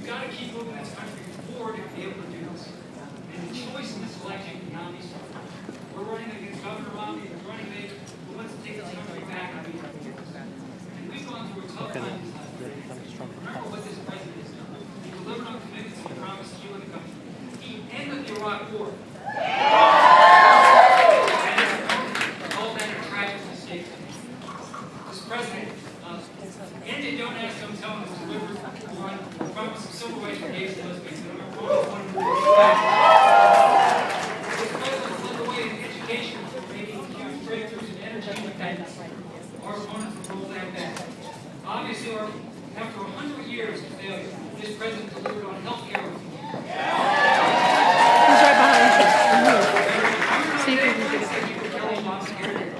We've got to keep moving this country forward to be able to do this. And the choice in this election cannot be stopped. We're running against Governor Romney, the running mate who wants to take this country back on these ideas. And we've gone through a tough time these last 3 years. Remember what this president has done. He delivered on commitments he promised you and the country. He ended the Iraq War. All that a tragic mistake. This president ended Don't Ask, Don't Tell Him, delivered on the promise of civil rights for gays and lesbians. And I'm going to This president led the way in education for making huge breakthroughs in energy independence. Our opponents will roll that back. Obviously, after 100 years of failure, this president delivered on health care reform. He's right behind you. See if you can get it.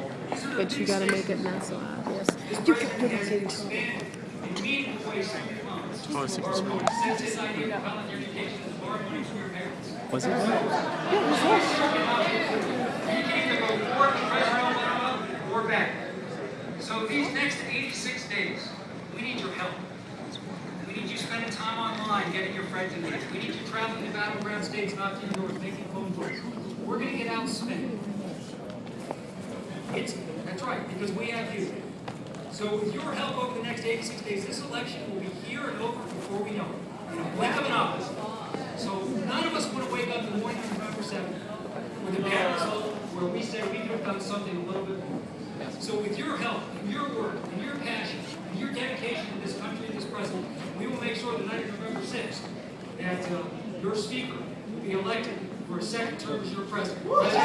But you gotta make it not so obvious. You can put it in trouble. Oh, 6 months. Was it? Yeah, it was yours. We're back. So these next 86 days, we need your help. We need you spending time online, getting your friends engaged. We need you traveling to battleground states, not to yours, making phone calls. We're going to get out spending. That's right, because we have you. So with your help over the next 86 days, this election will be here and over before we know it. In a blink of an eye. So none of us want to wake up in the morning on November 7th with a bad result where we say we could have done something a little bit more. So with your help, and your work, and your passion, and your dedication to this country and this president, we will make sure the night of November 6th that your speaker will be elected for a second term as your president. President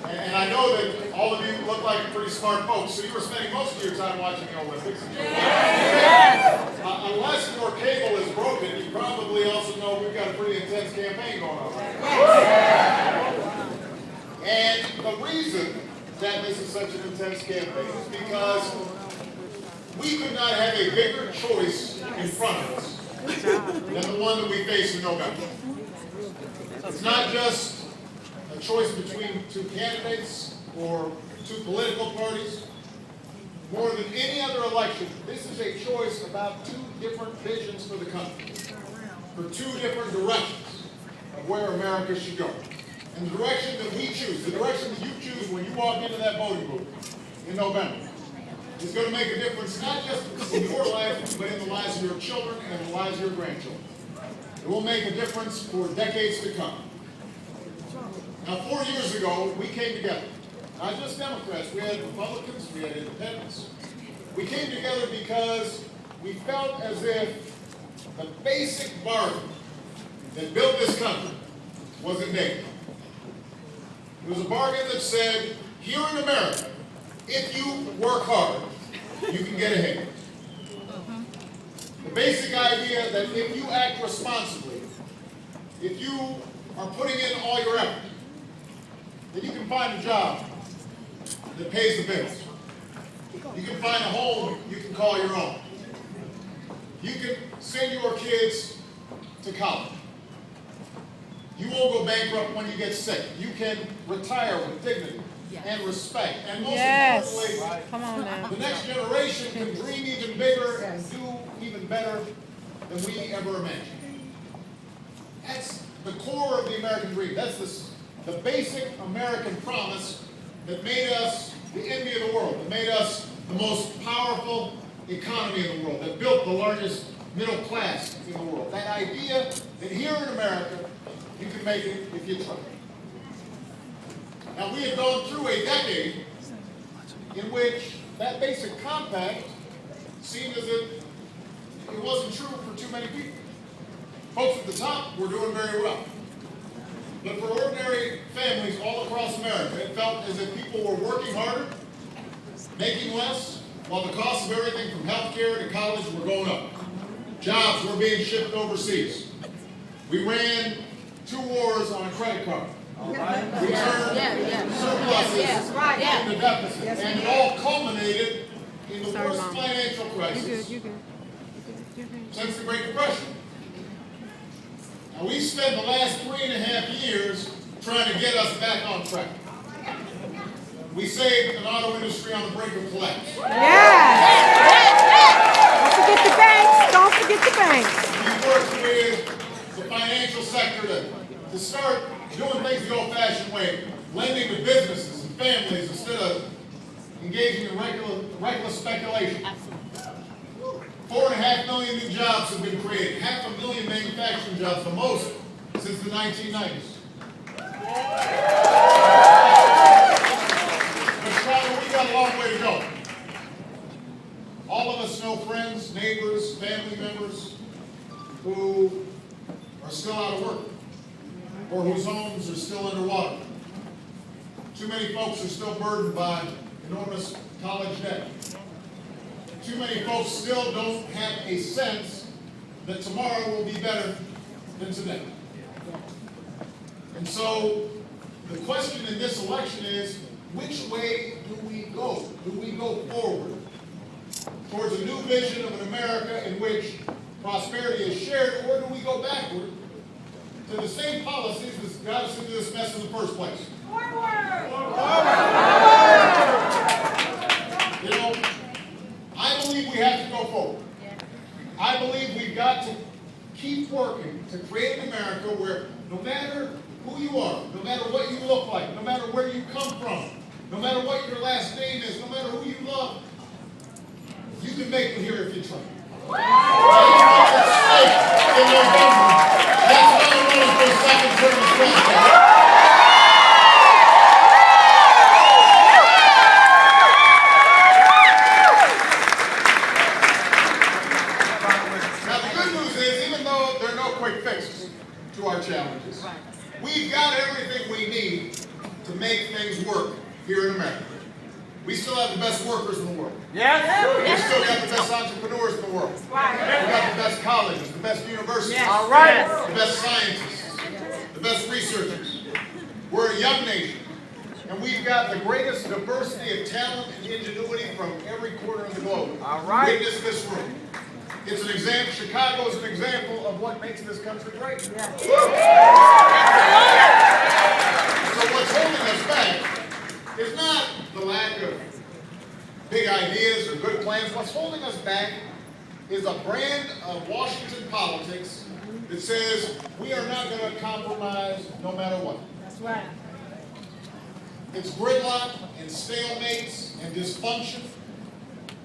And I know that all of you look like pretty smart folks, so you were spending most of your time watching the Olympics. Yes. Unless your cable is broken, you probably also know we've got a pretty intense campaign going on. Yes. And the reason that this is such an intense campaign is because we could not have a bigger choice in front of us than the one that we face in November. It's not just a choice between two candidates or two political parties. More than any other election, this is a choice about two different visions for the country, for two different directions of where America should go. And the direction that we choose, the direction that you choose when you walk into that voting booth in November, is going to make a difference not just in your life, but in the lives of your children and the lives of your grandchildren. It will make a difference for decades to come. Now, 4 years ago, we came together. Not just Democrats, we had Republicans, we had independents. We came together because we felt as if the basic bargain that built this country was in danger. It was a bargain that said, here in America, if you work hard, you can get ahead. The basic idea that if you act responsibly, if you are putting in all your effort, then you can find a job that pays the bills. You can find a home you can call your own. You can send your kids to college. You won't go bankrupt when you get sick. You can retire with dignity and respect. And most importantly, Come on now. the next generation can dream even bigger and do even better than we ever imagined. That's the core of the American dream. That's the basic American promise that made us the envy of the world, that made us the most powerful economy in the world, that built the largest middle class in the world. That idea that here in America, you can make it if you try. Now, we have gone through a decade in which that basic compact seemed as if it wasn't true for too many people. Folks at the top were doing very well. But for ordinary families all across America, it felt as if people were working harder, making less, while the costs of everything from health care to college were going up. Jobs were being shipped overseas. We ran 2 wars on a credit card. We turned surpluses into deficits. And it all culminated in the worst financial crisis since the Great Depression. Now, we spent the last 3.5 years trying to get us back on track. We saved an auto industry on the brink of collapse. Don't forget the banks. Don't forget the banks. We worked with the financial sector to start doing things the old-fashioned way, lending to businesses and families instead of engaging in reckless speculation. 4.5 million new jobs have been created, 500,000 manufacturing jobs, the most since the 1990s. But Chicago, we got a long way to go. All of us know friends, neighbors, family members who are still out of work or whose homes are still underwater. Too many folks are still burdened by enormous college debt. Too many folks still don't have a sense that tomorrow will be better than today. And so the question in this election is, which way do we go? Do we go forward towards a new vision of an America in which prosperity is shared, or do we go backward to the same policies that got us into this mess in the first place? You know, I believe we have to go forward. I believe we've got to keep working to create an America where no matter who you are, no matter what you look like, no matter where you come from, no matter what your last name is, no matter who you love, you can make it here if you try. In November, that's what I'm running for a second term as president. Now the good news is, even though there are no quick fixes to our challenges, we've got everything we need to make things work here in America. We still have the best workers in the world. Yes. We still got the best entrepreneurs in the world. Right. We've got the best colleges, the best universities. Yes. All right. The best scientists, the best researchers. We're a young nation, and we've got the greatest diversity of talent and ingenuity from every corner of the globe. All right. Witness this room. It's an example. Chicago is an example of what makes this country great. Yeah. So what's holding us back is not the lack of big ideas or good plans. What's holding us back is a brand of Washington politics that says we are not going to compromise no matter what. That's right. It's gridlock and stalemates and dysfunction,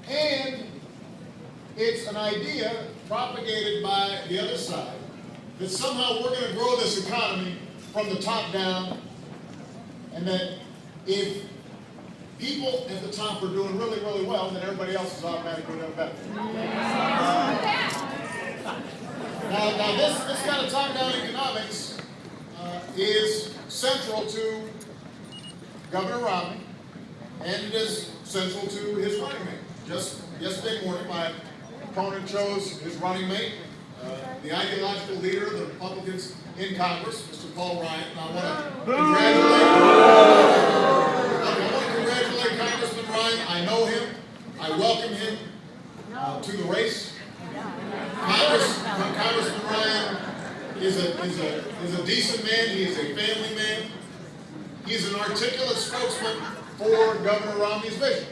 and it's an idea propagated by the other side that somehow we're going to grow this economy from the top down, and that if people at the top are doing really, really well, then everybody else is automatically doing better. Now this kind of top-down economics is central to Governor Romney, and it is central to his running mate. Just yesterday morning, my opponent chose his running mate, the ideological leader of the Republicans in Congress, Mr. Paul Ryan. And I want to congratulate Congressman Ryan. I know him. I welcome him to the race. Congressman Ryan is a decent man. He is a family man. He's an articulate spokesman for Governor Romney's vision.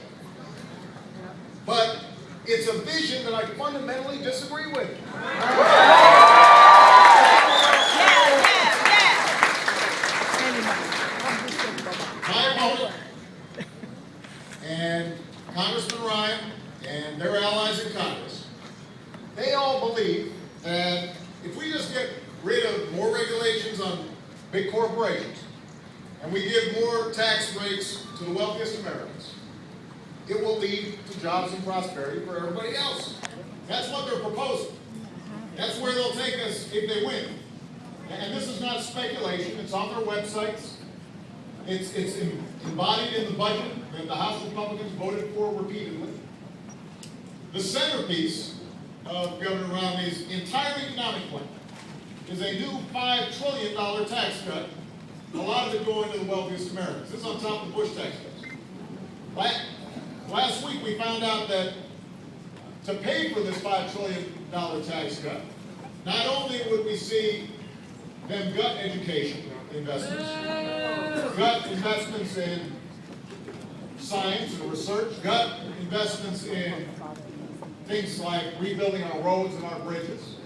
But it's a vision that I fundamentally disagree with. My opponent and Congressman Ryan and their allies in Congress, they all believe that if we just get rid of more regulations on big corporations and we give more tax breaks to the wealthiest Americans, it will lead to jobs and prosperity for everybody else. That's what they're proposing. That's where they'll take us if they win. And this is not speculation. It's on their websites. It's embodied in the budget that the House Republicans voted for repeatedly. The centerpiece of Governor Romney's entire economic plan is a new $5 trillion tax cut, a lot of it going to the wealthiest Americans. This is on top of the Bush tax cuts. Last week we found out that to pay for this $5 trillion tax cut, not only would we see them gut education investments, gut investments in science and research, gut investments in things like rebuilding our roads and our bridges.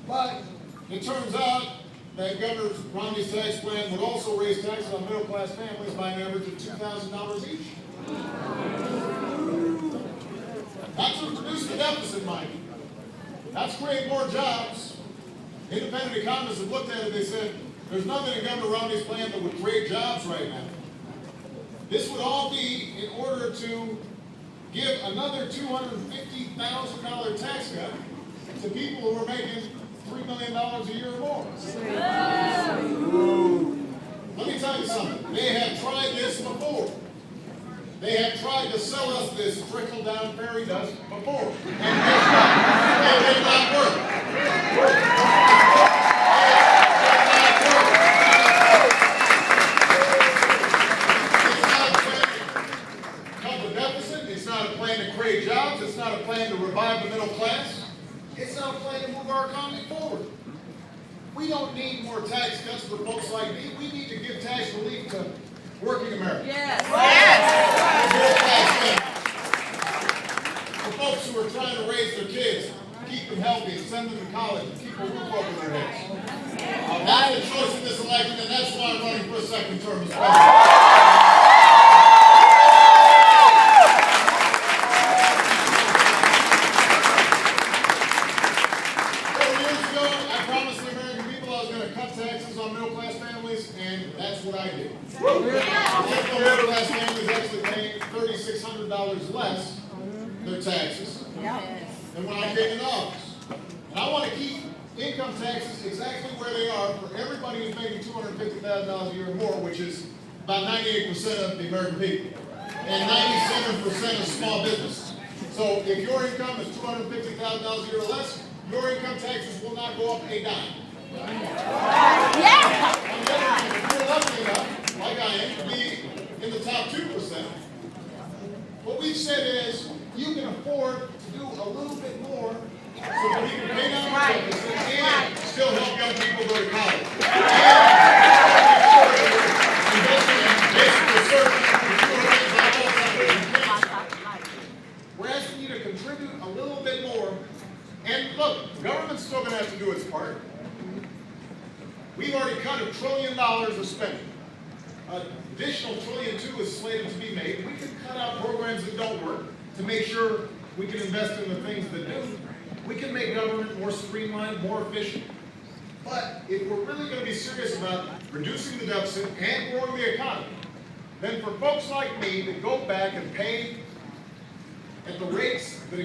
But it turns out that Governor Romney's tax plan would also raise taxes on middle-class families by an average of $2,000 each. That's to reduce the deficit, mind you. That's to create more jobs. Independent economists have looked at it, they said, there's nothing in Governor Romney's plan that would create jobs right now. This would all be in order to give another $250,000 tax cut to people who are making $3 million a year or more. Let me tell you something. They have tried this before. They have tried to sell us this trickle-down fairy dust before. And it did not work. It's not a plan to create jobs. It's not a plan to revive the middle class. It's not a plan to move our economy forward. We don't need more tax cuts for folks like me. We need to give tax relief to working Americans. Yes. For folks who are trying to raise their kids, keep them healthy, and send them to college, and keep a roof over their heads. That's the choice in this election, and that's why I'm running for a second term as president. That's what I did. Middle-class families actually paying $3,600 less their taxes than when I came into office. And I want to keep income taxes exactly where they are for everybody who's making $250,000 a year or more, which is about 98% of the American people, and 97% of small businesses. So if your income is $250,000 a year or less, your income taxes will not go up a dime. Yeah. If you're lucky enough, like I am, to be in the top 2%, what we've said is you can afford to do a little bit more so that we can pay down our deficit and still help young people go to college. We're asking you to contribute a little bit more. And look, the government's still going to have to do its part. We've already cut $1 trillion of spending. An additional $1.2 trillion is slated to be made. We can cut out programs that don't work to make sure we can invest in the things that do. We can make government more streamlined, more efficient. But if we're really going to be serious about reducing the deficit and growing the economy, then for folks like me to go back and pay at the rates that